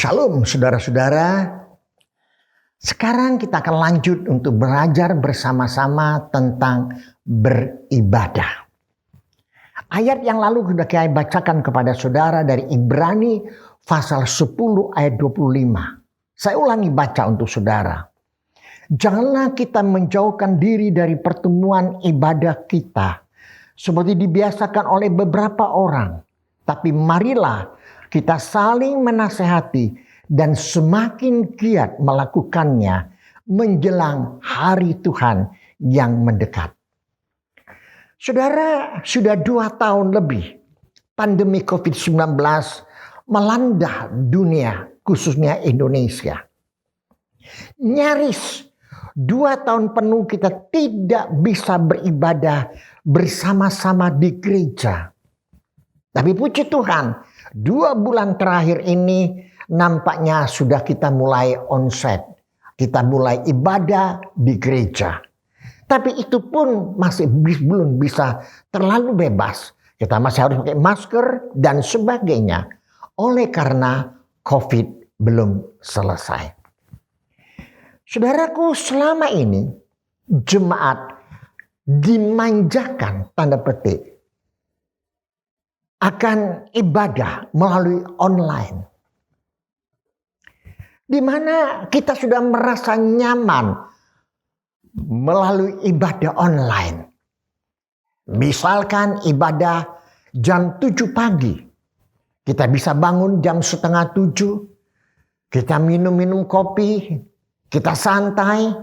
Shalom saudara-saudara. Sekarang kita akan lanjut untuk belajar bersama-sama tentang beribadah. Ayat yang lalu sudah saya bacakan kepada saudara dari Ibrani pasal 10 ayat 25. Saya ulangi baca untuk saudara. Janganlah kita menjauhkan diri dari pertemuan ibadah kita seperti dibiasakan oleh beberapa orang. Tapi marilah kita saling menasehati dan semakin giat melakukannya menjelang hari Tuhan yang mendekat. Saudara, sudah 2 tahun lebih pandemi COVID-19 melanda dunia, khususnya Indonesia. Nyaris 2 tahun penuh kita tidak bisa beribadah bersama-sama di gereja. Tapi puji Tuhan, 2 bulan terakhir ini nampaknya sudah kita mulai onsite. Kita mulai ibadah di gereja. Tapi itu pun masih belum bisa terlalu bebas. Kita masih harus pakai masker dan sebagainya. Oleh karena COVID belum selesai. Saudaraku, selama ini jemaat dimanjakan tanda petik akan ibadah melalui online. Di mana kita sudah merasa nyaman melalui ibadah online. Misalkan ibadah jam 7 pagi. Kita bisa bangun jam setengah 7. Kita minum kopi. Kita santai.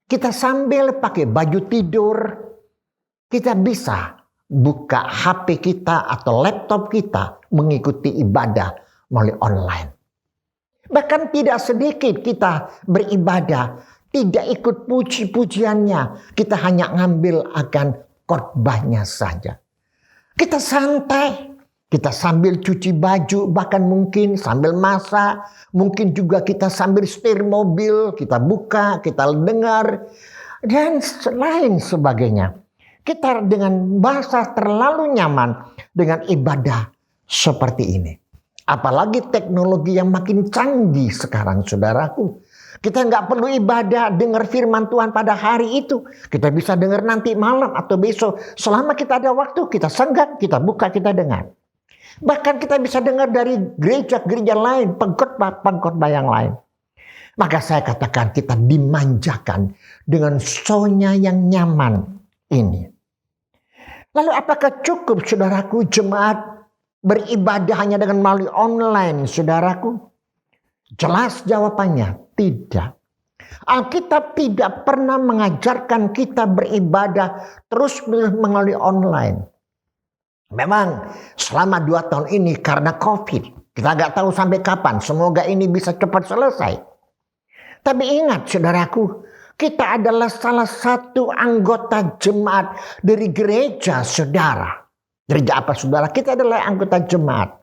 Kita sambil pakai baju tidur. Kita bisa buka HP kita atau laptop kita mengikuti ibadah melalui online. Bahkan tidak sedikit kita beribadah, tidak ikut puji-pujiannya. Kita hanya ngambil akan khotbahnya saja. Kita santai, kita sambil cuci baju, bahkan mungkin sambil masak. Mungkin juga kita sambil setir mobil, kita buka, kita dengar, dan lain sebagainya. Kita dengan bahasa terlalu nyaman dengan ibadah seperti ini. Apalagi teknologi yang makin canggih sekarang, saudaraku. Kita nggak perlu ibadah dengar firman Tuhan pada hari itu. Kita bisa dengar nanti malam atau besok. Selama kita ada waktu, kita senggang, kita buka, kita dengar. Bahkan kita bisa dengar dari gereja-gereja lain, pengkhotbah yang lain. Maka saya katakan kita dimanjakan dengan show-nya yang nyaman ini. Lalu apakah cukup saudaraku jemaat beribadah hanya dengan melalui online saudaraku? Jelas jawabannya tidak. Alkitab tidak pernah mengajarkan kita beribadah terus melalui online. Memang selama 2 tahun ini karena COVID, kita nggak tahu sampai kapan. Semoga ini bisa cepat selesai. Tapi ingat saudaraku, kita adalah salah satu anggota jemaat dari gereja saudara. Gereja apa saudara? Kita adalah anggota jemaat.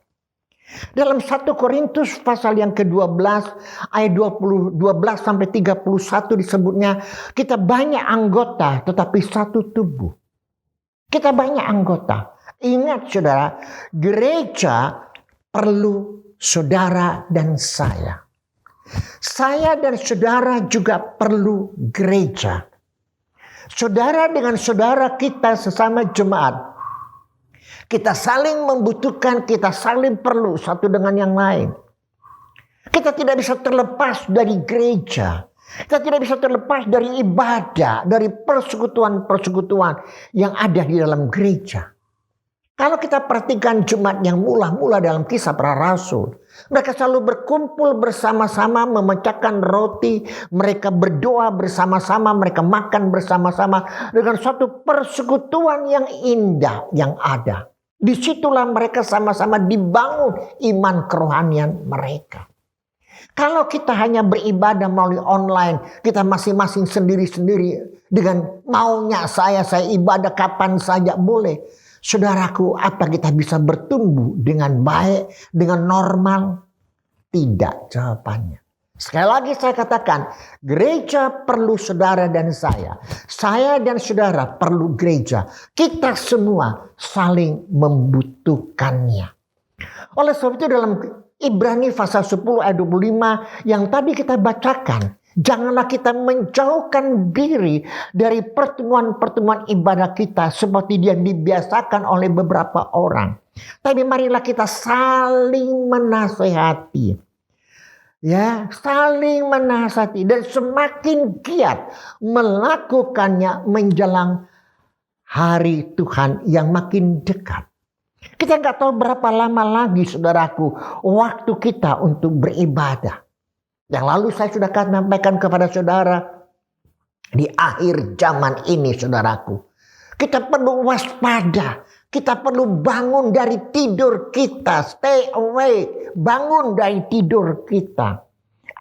Dalam 1 Korintus pasal yang ke-12 ayat 12 sampai 31 disebutnya, kita banyak anggota tetapi satu tubuh. Kita banyak anggota. Ingat saudara, gereja perlu saudara dan saya. Saya dan saudara juga perlu gereja. Saudara dengan saudara kita sesama jemaat. Kita saling membutuhkan, kita saling perlu satu dengan yang lain. Kita tidak bisa terlepas dari gereja. Kita tidak bisa terlepas dari ibadah, dari persekutuan-persekutuan yang ada di dalam gereja. Kalau kita perhatikan jemaat yang mula-mula dalam Kisah Para Rasul, mereka selalu berkumpul bersama-sama, memecahkan roti, mereka berdoa bersama-sama, mereka makan bersama-sama dengan suatu persekutuan yang indah yang ada. Disitulah mereka sama-sama dibangun iman kerohanian mereka. Kalau kita hanya beribadah melalui online, kita masing-masing sendiri-sendiri dengan maunya saya ibadah kapan saja boleh. Saudaraku, apa kita bisa bertumbuh dengan baik, dengan normal? Tidak jawabannya. Sekali lagi saya katakan, gereja perlu saudara dan saya. Saya dan saudara perlu gereja. Kita semua saling membutuhkannya. Oleh sebab itu dalam Ibrani pasal 10 ayat 25 yang tadi kita bacakan. Janganlah kita menjauhkan diri dari pertemuan-pertemuan ibadah kita seperti yang dibiasakan oleh beberapa orang. Tapi marilah kita saling menasehati. Ya, saling menasihati dan semakin giat melakukannya menjelang hari Tuhan yang makin dekat. Kita nggak tahu berapa lama lagi, saudaraku, waktu kita untuk beribadah. Yang lalu saya sudah sampaikan kepada saudara, di akhir zaman ini, saudaraku, kita perlu waspada. Kita perlu bangun dari tidur kita. Stay awake. Bangun dari tidur kita.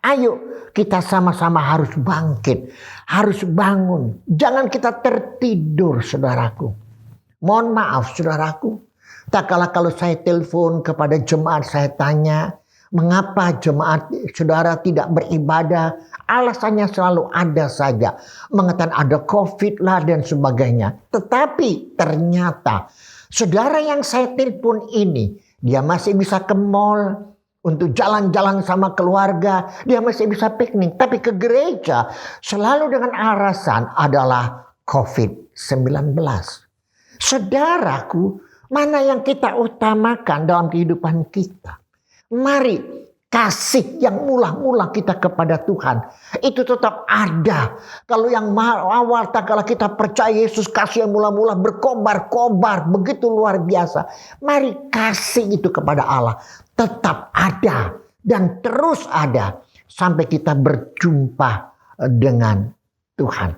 Ayo kita sama-sama harus bangkit. Harus bangun. Jangan kita tertidur, saudaraku. Mohon maaf, saudaraku. Tak kalah kalau saya telepon kepada jemaat, saya tanya, mengapa jemaat saudara tidak beribadah? Alasannya selalu ada saja. Mengatakan ada COVID lah dan sebagainya. Tetapi ternyata saudara yang saya telepon ini, dia masih bisa ke mall untuk jalan-jalan sama keluarga. Dia masih bisa piknik. Tapi ke gereja selalu dengan alasan adalah COVID-19. Saudaraku, mana yang kita utamakan dalam kehidupan kita? Mari kasih yang mula-mula kita kepada Tuhan itu tetap ada. Kalau yang awal tak kala kita percaya Yesus, kasih yang mula-mula berkobar-kobar begitu luar biasa. Mari kasih itu kepada Allah tetap ada dan terus ada sampai kita berjumpa dengan Tuhan.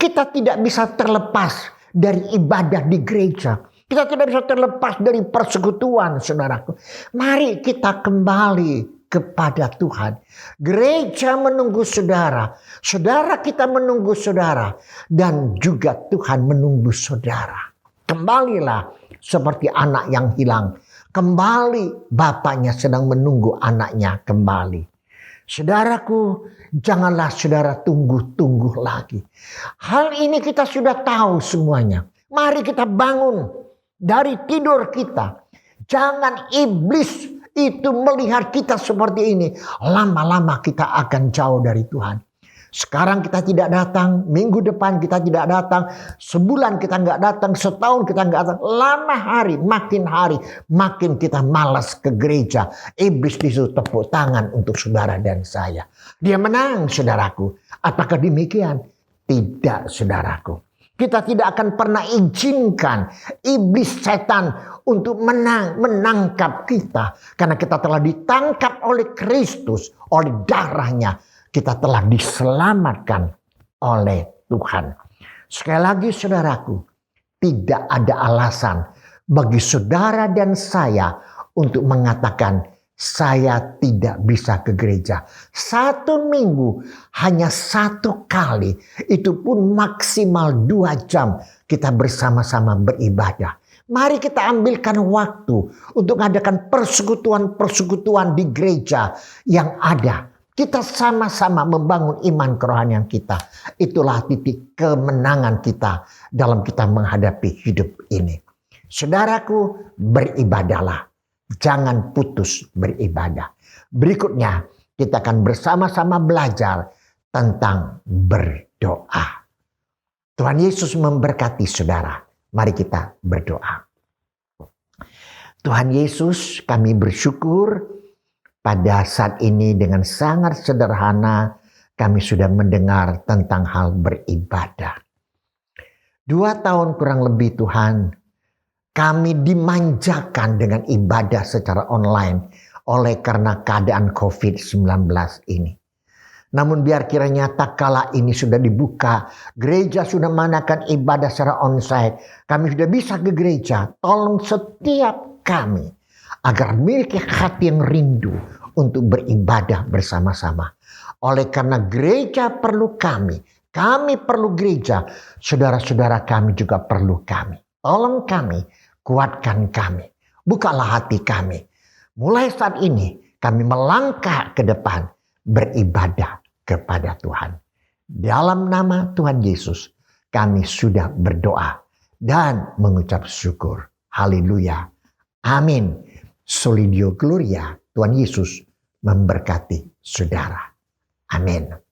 Kita tidak bisa terlepas dari ibadah di gereja. Kita tidak bisa terlepas dari persekutuan, saudaraku. Mari kita kembali kepada Tuhan. Gereja menunggu saudara. Saudara kita menunggu saudara. Dan juga Tuhan menunggu saudara. Kembalilah seperti anak yang hilang. Kembali bapaknya sedang menunggu anaknya kembali. Saudaraku, janganlah saudara tunggu-tunggu lagi. Hal ini kita sudah tahu semuanya. Mari kita bangun dari tidur kita. Jangan iblis itu melihat kita seperti ini. Lama-lama kita akan jauh dari Tuhan. Sekarang kita tidak datang. Minggu depan kita tidak datang. Sebulan kita nggak datang. Setahun kita nggak datang. Lama hari, makin kita malas ke gereja. Iblis disuruh tepuk tangan untuk saudara dan saya. Dia menang, saudaraku. Apakah demikian? Tidak, saudaraku. Kita tidak akan pernah izinkan iblis setan untuk menangkap kita. Karena kita telah ditangkap oleh Kristus, oleh darahnya. Kita telah diselamatkan oleh Tuhan. Sekali lagi saudaraku, tidak ada alasan bagi saudara dan saya untuk mengatakan saya tidak bisa ke gereja. 1 minggu hanya 1 kali. Itu pun maksimal 2 jam kita bersama-sama beribadah. Mari kita ambilkan waktu untuk mengadakan persekutuan-persekutuan di gereja yang ada. Kita sama-sama membangun iman kerohanian kita. Itulah titik kemenangan kita dalam kita menghadapi hidup ini. Saudaraku, beribadahlah. Jangan putus beribadah. Berikutnya kita akan bersama-sama belajar tentang berdoa. Tuhan Yesus memberkati saudara. Mari kita berdoa. Tuhan Yesus, kami bersyukur pada saat ini dengan sangat sederhana kami sudah mendengar tentang hal beribadah. 2 tahun kurang lebih Tuhan, kami dimanjakan dengan ibadah secara online oleh karena keadaan COVID-19 ini. Namun biar kiranya tak kala ini sudah dibuka, gereja sudah mengadakan ibadah secara onsite, kami sudah bisa ke gereja. Tolong setiap kami agar memiliki hati yang rindu untuk beribadah bersama-sama. Oleh karena gereja perlu kami perlu gereja, saudara-saudara kami juga perlu kami. Tolong kami, kuatkan kami, bukalah hati kami. Mulai saat ini kami melangkah ke depan beribadah kepada Tuhan. Dalam nama Tuhan Yesus kami sudah berdoa dan mengucap syukur. Haleluya. Amin. Solidio Gloria. Tuhan Yesus memberkati saudara. Amin.